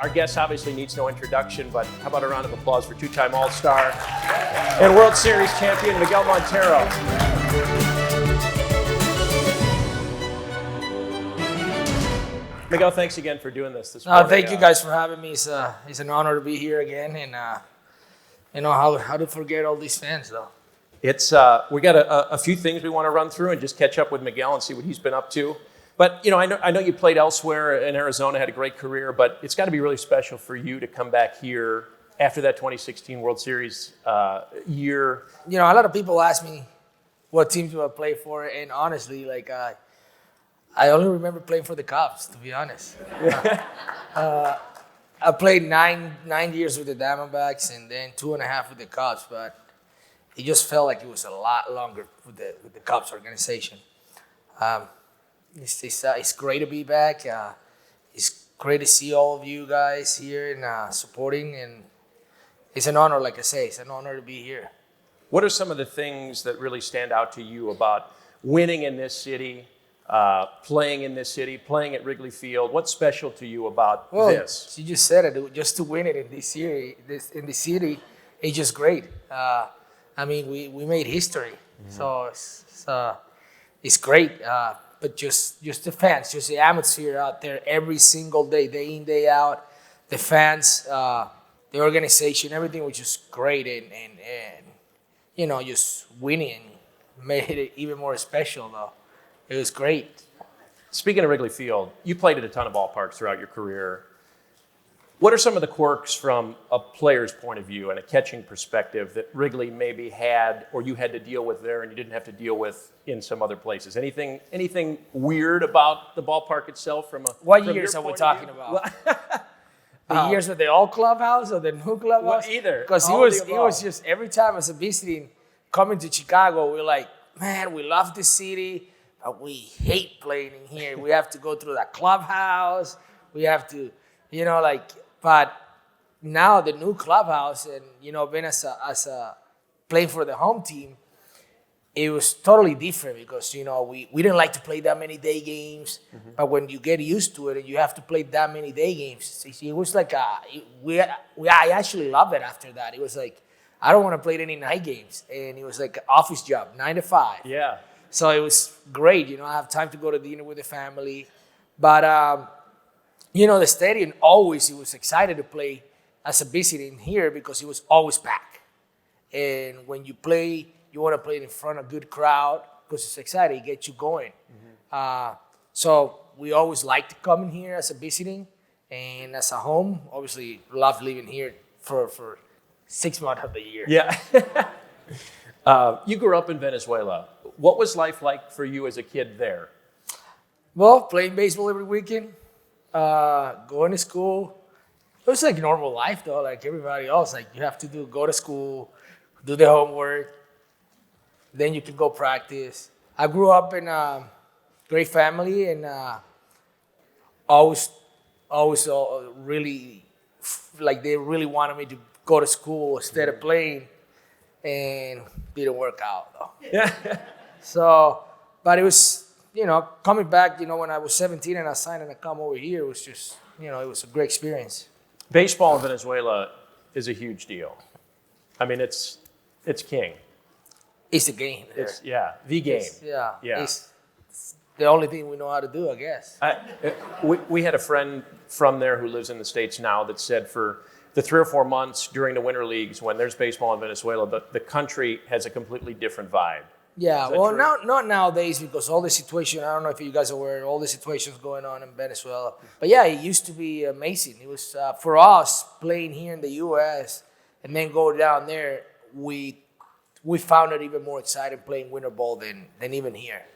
Our guest obviously needs no introduction, but how about a round of applause for two-time All-Star and World Series champion Miguel Montero. Miguel, thanks again for doing this morning. Thank you guys for having me. It's an honor to be here again, and how to forget all these fans though. It's we got a few things we want to run through and just catch up with Miguel and see what he's been up to. But I know you played elsewhere in Arizona, had a great career, but it's got to be really special for you to come back here after that 2016 World Series year. A lot of people ask me what teams do I play for, and honestly, I only remember playing for the Cubs, to be honest. I played nine years with the Diamondbacks and then 2.5 with the Cubs, but it just felt like it was a lot longer with the Cubs organization. It's great to be back. It's great to see all of you guys here and supporting, and it's an honor, like I say, it's an honor to be here. What are some of the things that really stand out to you about winning in this city, playing in this city, playing at Wrigley Field? What's special to you about this? You just said it. Just to win it in this city, it's just great. We made history, so it's great. But just the fans, just the atmosphere out there every single day in, day out, the fans, the organization, everything was just great, and just winning made it even more special though. It was great. Speaking of Wrigley Field, you played at a ton of ballparks throughout your career. What are some of the quirks from a player's point of view and a catching perspective that Wrigley maybe had or you had to deal with there and you didn't have to deal with in some other places? Anything weird about the ballpark itself What years are we talking about? The years with the old clubhouse or the new clubhouse? Well, either. Because it was just every time as a visiting coming to Chicago, we're like, man, we love the city, but we hate playing in here. We have to go through that clubhouse. We have to, but now the new clubhouse and, being as a playing for the home team, it was totally different because, we didn't like to play that many day games. Mm-hmm. But when you get used to it and you have to play that many day games, it was like, I actually loved it after that. It was like, I don't want to play any night games. And it was like an office job, 9 to 5. Yeah. So it was great. I have time to go to dinner with the family. But, the stadium it was excited to play as a visiting here because it was always packed. And when you play, you want to play in front of a good crowd because it's exciting. It gets you going. Mm-hmm. So we always liked coming here as a visiting. And as a home, obviously love living here for 6 months of the year. Yeah. You grew up in Venezuela. What was life like for you as a kid there? Well, playing baseball every weekend, going to school. It was like normal life though, like everybody else. Like you have to go to school, do the homework, then you can go practice. I grew up in a great family and always really, like they really wanted me to go to school instead of playing, and didn't work out though. Yeah. So, but it was, coming back, when I was 17 and I signed and I come over here, it was just, it was a great experience. Baseball in Venezuela is a huge deal. I mean, it's king. It's the game. The game. It's the only thing we know how to do, I guess. We had a friend from there who lives in the States now that said for the 3 or 4 months during the winter leagues when there's baseball in Venezuela, the country has a completely different vibe. Yeah, well, not nowadays because all the situation, I don't know if you guys are aware, all the situations going on in Venezuela. But yeah, it used to be amazing. It was, for us, playing here in the U.S. and then go down there, we found it even more exciting playing winter ball than even here.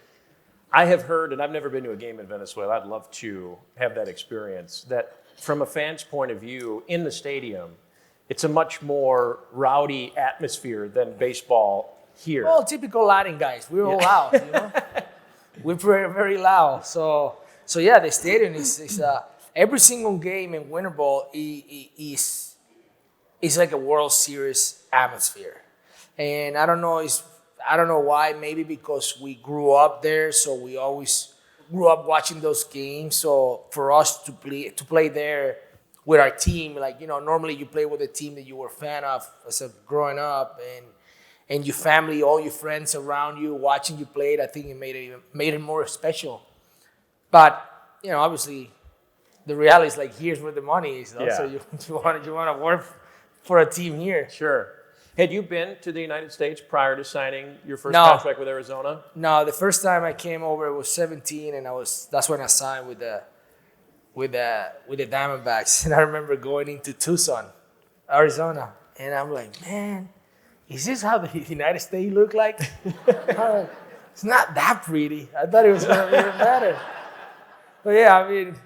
I have heard, and I've never been to a game in Venezuela, I'd love to have that experience, that from a fan's point of view, in the stadium, it's a much more rowdy atmosphere than baseball here. Well, typical Latin guys. We're all loud, We're very, very loud. So yeah, the stadium is every single game in winter ball is like a World Series atmosphere. And I don't know why. Maybe because we grew up there, so we always grew up watching those games. So for us to play there with our team. Like, normally you play with a team that you were a fan of as a growing up, and your family, all your friends around you watching you play. I think it made it more special. But obviously, the reality is like here's where the money is. Though. Yeah. So you want to work for a team here. Sure. Had you been to the United States prior to signing your first No. contract with Arizona? No, the first time I came over, it was 17, and that's when I signed with the Diamondbacks. And I remember going into Tucson, Arizona, and I'm like, man, is this how the United States look like? It's not that pretty. I thought it was gonna be even better. But yeah, I mean,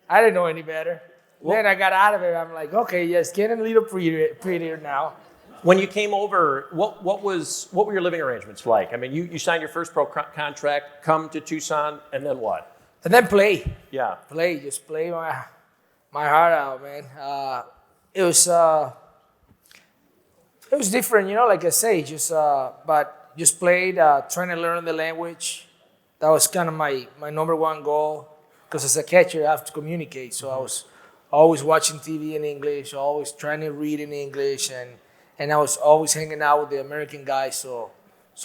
I didn't know any better. Then I got out of it. I'm like, okay, yeah, it's getting a little prettier now. When you came over, what were your living arrangements like? I mean, you signed your first pro contract, come to Tucson, and then what? And then play. Yeah. Just play my heart out, man. It was different, like I say, but just played, trying to learn the language. That was kind of my number one goal, because as a catcher, I have to communicate. So I was always watching TV in English, always trying to read in English, and I was always hanging out with the American guys. So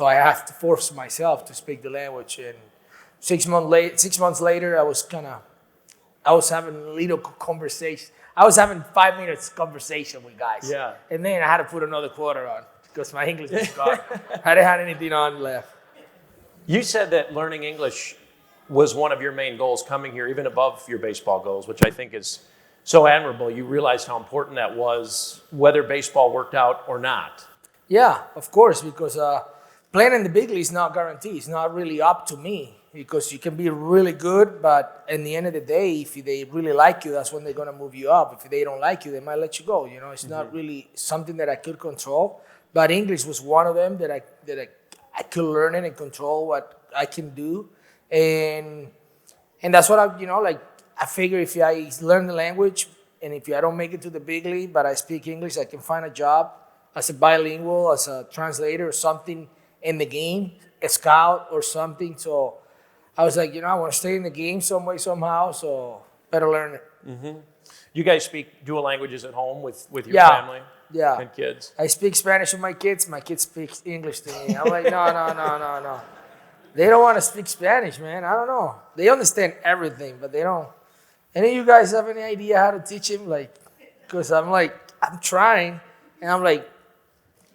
I have to force myself to speak the language. And 6 months later, I was having a little conversation. I was having 5 minutes conversation with guys. Yeah. And then I had to put another quarter on because my English was gone. I didn't have anything on left. You said that learning English was one of your main goals coming here, even above your baseball goals, which I think is so admirable. You realized how important that was, whether baseball worked out or not. Yeah, of course, because playing in the big league is not guaranteed. It's not really up to me, because you can be really good, but in the end of the day, if they really like you, that's when they're going to move you up. If they don't like you, they might let you go. It's not really something that I could control, but English was one of them that I could learn it and control what I can do. And that's what I figure if I learn the language, and if I don't make it to the big league, but I speak English, I can find a job as a bilingual, as a translator or something in the game, a scout or something. So I was like, I want to stay in the game some way, somehow, so better learn it. Mm-hmm. You guys speak dual languages at home with your family and kids? I speak Spanish with my kids. My kids speak English to me. I'm like, no. They don't want to speak Spanish, man. I don't know. They understand everything, but they don't. Any of you guys have any idea how to teach him? Because I'm trying, and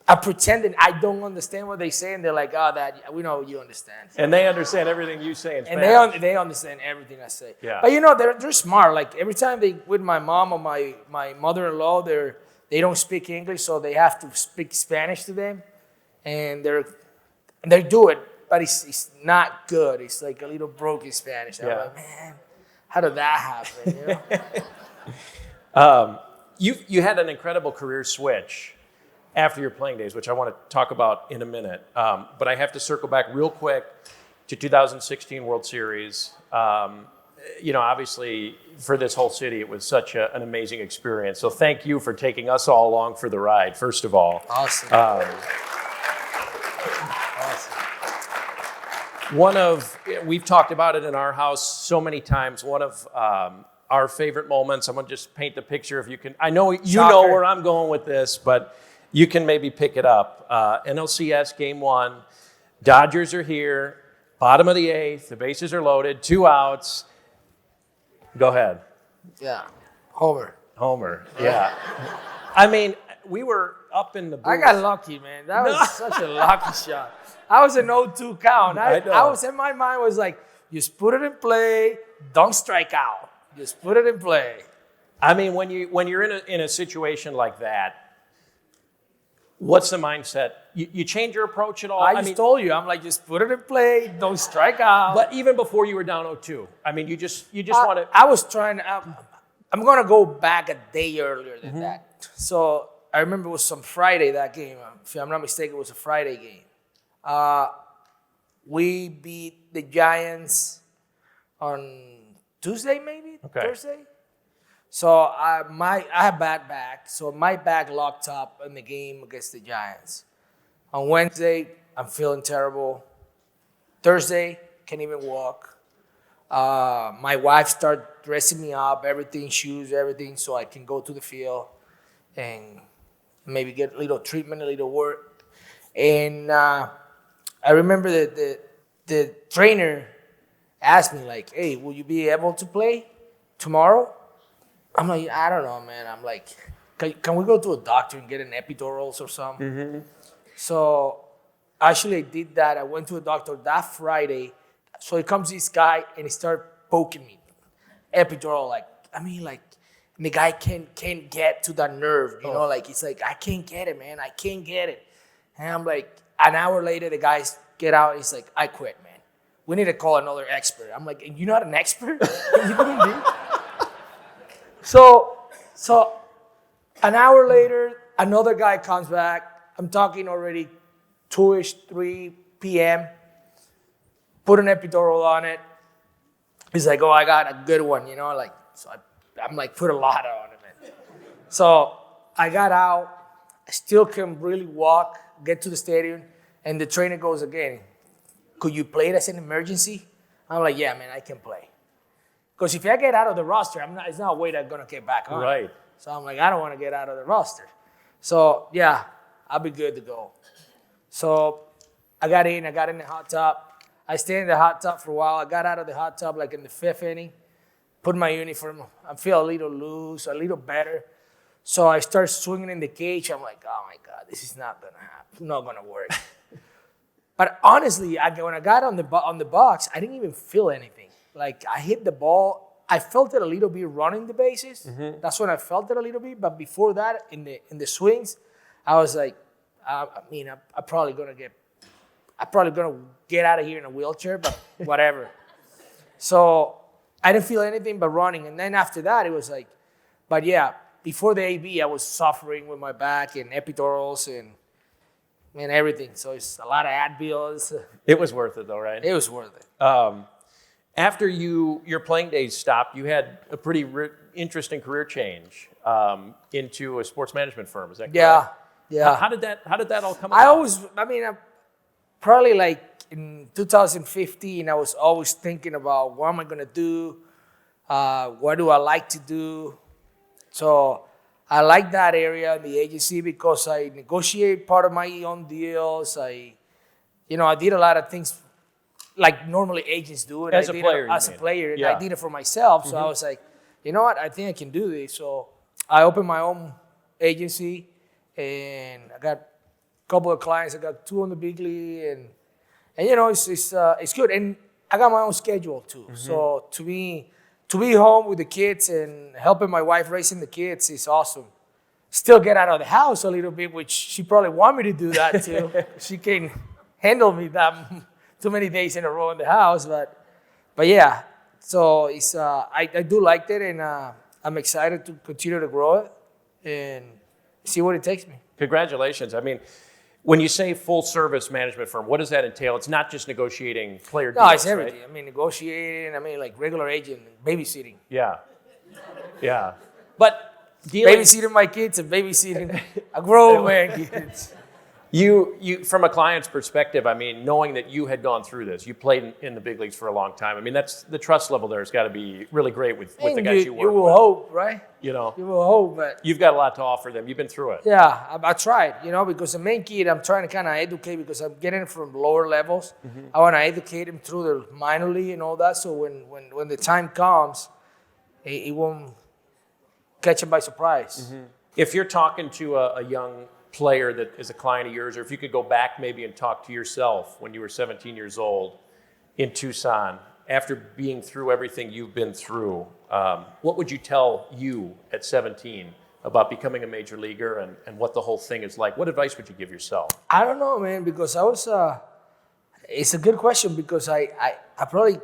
I'm pretending I don't understand what they say, and they're like, oh, Dad, we know you understand. And they understand everything you say in Spanish. And they understand everything I say. Yeah. But they're smart. Like every time they with my mom or my mother-in-law, they don't speak English, so they have to speak Spanish to them, and they do it, but it's not good. It's like a little broken Spanish. I'm like, man, how did that happen? You had an incredible career switch after your playing days, which I want to talk about in a minute. But I have to circle back real quick to 2016 World Series. Obviously, for this whole city, it was such an amazing experience. So thank you for taking us all along for the ride, first of all. Awesome. We've talked about it in our house so many times. One of our favorite moments, I'm going to just paint the picture if you can. I know you know where I'm going with this, but you can maybe pick it up. NLCS Game 1, Dodgers are here, bottom of the 8th, the bases are loaded, 2 outs. Go ahead. Yeah, Homer, yeah. I mean, we were up in the booth. I got lucky, man. That was such a lucky shot. I was an 0-2 count. I was in my mind was like, just put it in play, don't strike out. Just put it in play. I mean, when you're in a situation like that, what's the mindset? You change your approach at all? I told you, I'm like, just put it in play, don't strike out. But even before you were down 0-2, I mean, you just want to. I was trying. I'm gonna go back a day earlier than that. So I remember it was some Friday that game. If I'm not mistaken, it was a Friday game. We beat the Giants on Tuesday, maybe Thursday. So I have bad back, so my back locked up in the game against the Giants. On Wednesday, I'm feeling terrible. Thursday, can't even walk. My wife started dressing me up, everything, shoes, everything, so I can go to the field and maybe get a little treatment, a little work. And I remember that the trainer asked me, like, hey, will you be able to play tomorrow? I'm like, I don't know, man. I'm like, can we go to a doctor and get an epidurals or something? Mm-hmm. So actually I did that. I went to a doctor that Friday. So here comes this guy and he started poking me. Epidural, and the guy can't get to that nerve, you know, like, it's like, I can't get it, man. I can't get it. And I'm like, an hour later, the guys get out. He's like, I quit, man. We need to call another expert. I'm like, you're not an expert? You couldn't be? So an hour later, another guy comes back. I'm talking already 2-ish, 3 p.m. Put an epidural on it. He's like, oh, I got a good one, you know, like, so I'm like, put a lot on it, man. So I got out. I still can really walk, get to the stadium, and the trainer goes again, could you play it as an emergency? I'm like, yeah, man, I can play. Because if I get out of the roster, it's not a way that I'm going to get back on. Right. So I'm like, I don't want to get out of the roster. So, yeah, I'll be good to go. So I got in the hot tub. I stayed in the hot tub for a while. I got out of the hot tub like in the 5th inning, put my uniform. I feel a little loose, a little better. So I start swinging in the cage. I'm like, oh, my God, this is not going to happen. Not going to work. But honestly, when I got on the box, I didn't even feel anything. Like, I hit the ball. I felt it a little bit running the bases. Mm-hmm. That's when I felt it a little bit. But before that, in the swings, I was like, I'm probably going to get out of here in a wheelchair, but whatever. So I didn't feel anything but running. And then after that, it was like, but yeah, before the AB, I was suffering with my back and epidurals and everything. So it's a lot of Advils. It was worth it, though, right? It was worth it. After your playing days stopped, you had a pretty interesting career change into a sports management firm. Is that correct? Yeah. How did that all come about? Probably like in 2015, I was always thinking about what am I going to do? What do I like to do? So I like that area in the agency because I negotiate part of my own deals. I did a lot of things like normally agents do. And as a player, and I did it for myself. So I was like, you know what? I think I can do this. So I opened my own agency, and I got a couple of clients. I got 2 on the big league, and it's good. And I got my own schedule too. Mm-hmm. So to be home with the kids and helping my wife raising the kids is awesome. Still get out of the house a little bit, which she probably want me to do that too. She can handle me that too many days in a row in the house, but yeah. So it's I do like it, and I'm excited to continue to grow it and see what it takes me. Congratulations. I mean, when you say full service management firm, what does that entail? It's not just negotiating player deals. No, it's everything. Right? I mean, negotiating. I mean, like regular agent, babysitting. Yeah. But babysitting my kids and babysitting a grown man kids. You, from a client's perspective, I mean, knowing that you had gone through this, you played in the big leagues for a long time. I mean, that's the trust level there has got to be really great with the guys you work with. You will hope, right? You will hope, but you've got a lot to offer them. You've been through it. Yeah, I tried, because the main kid, I'm trying to kind of educate because I'm getting from lower levels. Mm-hmm. I want to educate him through the minor league and all that, so when the time comes, it won't catch him by surprise. Mm-hmm. If you're talking to a young player that is a client of yours, or if you could go back maybe and talk to yourself when you were 17 years old in Tucson, after being through everything you've been through, what would you tell you at 17 about becoming a major leaguer and what the whole thing is like? What advice would you give yourself? I don't know, man, because I was, it's a good question because I probably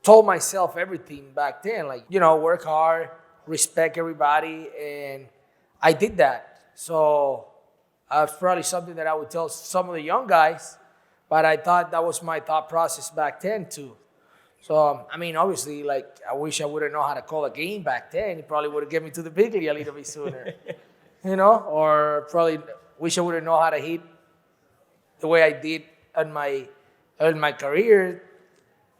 told myself everything back then, like, work hard, respect everybody, and I did that. So that's probably something that I would tell some of the young guys, but I thought that was my thought process back then too. So, I mean, obviously, like, I wish I would have known how to call a game back then. It probably would have given me to the big league a little bit sooner, or probably wish I would have known how to hit the way I did in my career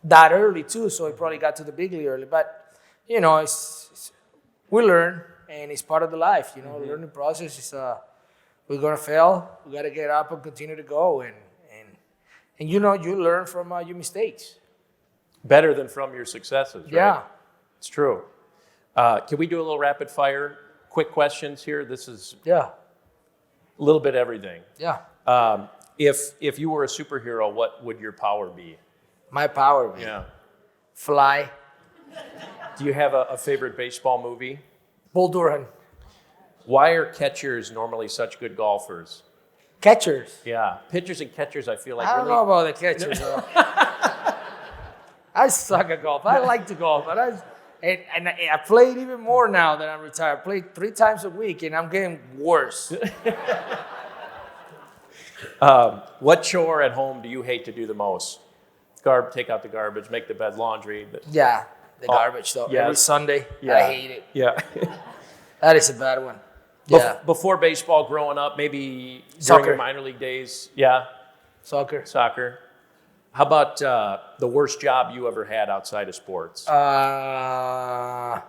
that early too, so he probably got to the big league early. But we learn, and it's part of the life. The learning process is we're gonna fail. We gotta get up and continue to go, and you learn from your mistakes. Better than from your successes, right? Yeah, It's true. Can we do a little rapid fire? Quick questions here. This is yeah, a little bit everything. yeah. If you were a superhero, what would your power be? My power, man. Yeah. Fly. Do you have a favorite baseball movie? Bull Durham. Why are catchers normally such good golfers? Catchers. Yeah. Pitchers and catchers, I feel like I don't really. know about the catchers, though. I suck at golf. I like to golf, but I played even more now that I'm retired. I played 3 times a week, and I'm getting worse. What chore at home do you hate to do the most? Take out the garbage, make the bed, laundry. Yeah, the garbage, though. yes. Every Sunday, Yeah. I hate it. Yeah. That is a bad one. Yeah. Before baseball, growing up, maybe Soccer. during your minor league days. Yeah. Soccer. How about the worst job you ever had outside of sports? No, I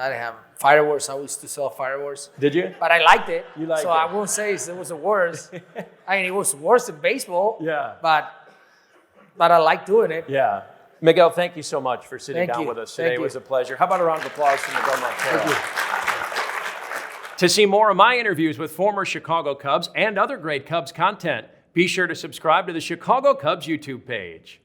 didn't have fireworks. I used to sell fireworks. Did you? But I liked it. You liked so it. I won't say it was the worst. I mean, it was worse than baseball. Yeah. But I like doing it. Yeah. Miguel, thank you so much for sitting Thank down you. with us today. Thank It was you. a pleasure. How about a round of applause for Miguel Montero? Thank you. To see more of my interviews with former Chicago Cubs and other great Cubs content, be sure to subscribe to the Chicago Cubs YouTube page.